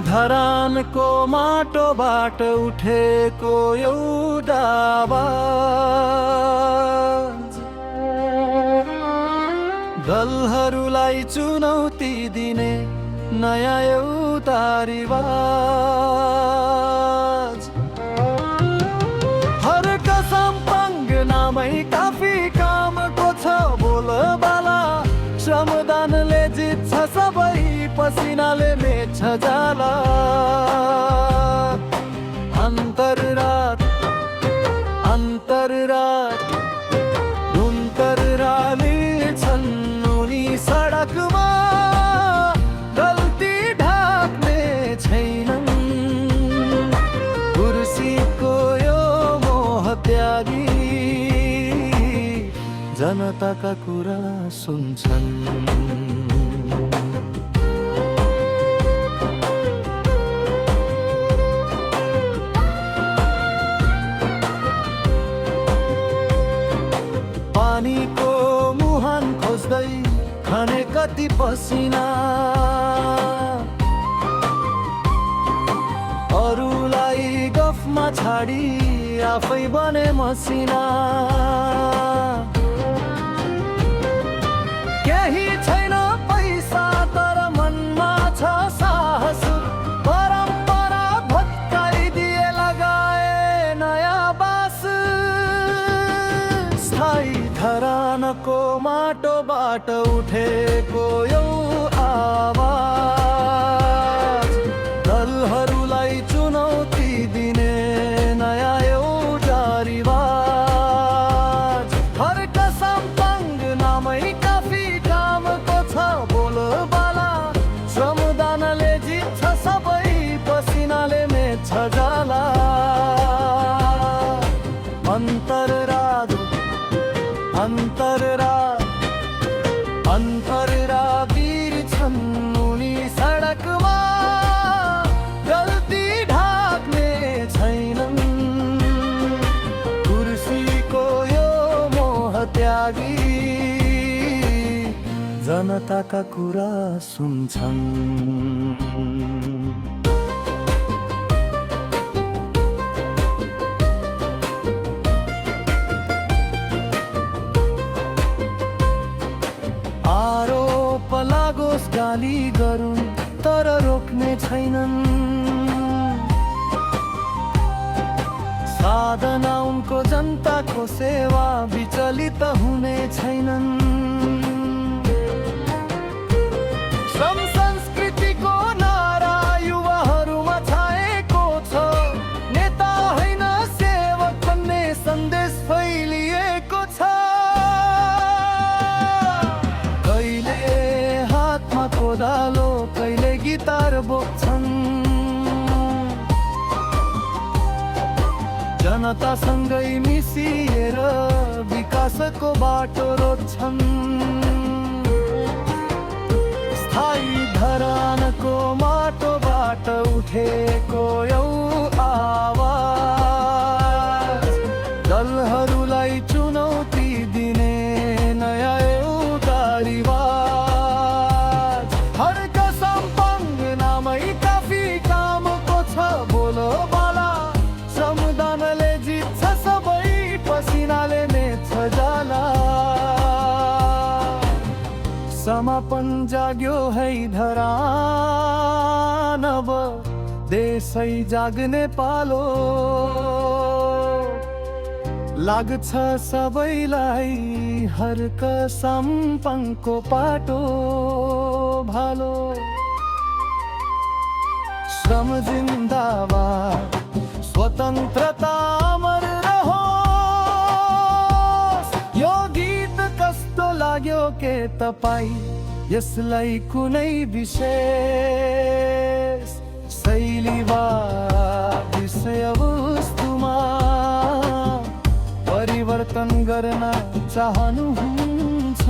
धरानको माटोबाट उठेको एउटा आवाज दलहरूलाई चुनौती दिने नयाँ एउटा रिवाज। हर कसम नामै काफी कामको छ बोलबाला। श्रमदानले जित्छ सबै, पसिनाले मेट्छ जाला। अन्तररात रुन्तराली छन् उनी सडकमा, गल्ती ढाक्ने छैनन्। कुर्सीको यो मोह त्यागी जनताका कुरा सुन्छन्। पानीको मुहान खोज्दै खने कति पसिना, अरूलाई गफमा छाडी आफै बने मसिना। केही छैन पैसा तर मनमा छ साहस, परम्परा भत्काइदिए लगाए नयाँ बास। स्थायी धरानको माटोबाट उठेको यो आवाज दलहरूलाई चुनौती दिने नयाँ एउटा रिवाज। हर कसम नामै काफी कामको छ बोलबाला। श्रमदानले जित्छ सबै, पसिनाले मेट्छ जाला। अन्तररावीर छन् उनी सडकमा, गल्ती ढाक्ने छैनन्। कुर्सीको यो मोह त्यागी जनताका कुरा सुन्छन्। आरोप लागोस् गाली गरून् तर रोक्ने छैनन्। साधना उनको जनताको सेवा विचलित हुने छैनन्। श्रम संस्कृतिको नारा युवाहरूमा छाएको छ, नेता होइन सेवक भन्ने सन्देश फैलिएको छ। कोदालो कहिले गिटार बोक्छन्, जनतासँगै मिसिएर विकासको बाटो रोज्छन्। स्थायी धरानको माटोबाट उठेको यो आवाज दलहरूलाई चुनौती दिने नयाँ एउटा रिवाज। श्रमदानले जित्छ सबै, पसिनाले मेट्छ जाला। समापन जाग्यो है धरान, अब देशै जाग्ने पालो। लाग्छ सबैलाई हर कसम पाटो भालो। श्रम जिन्दाबाद, स्वतन्त्रता अमर रहोस्। यो गीत कस्तो लाग्यो के तपाईँ, यसलाई कुनै विशेष शैली वा विषयवस्तुमा परिवर्तन गर्न चाहनुहुन्छ?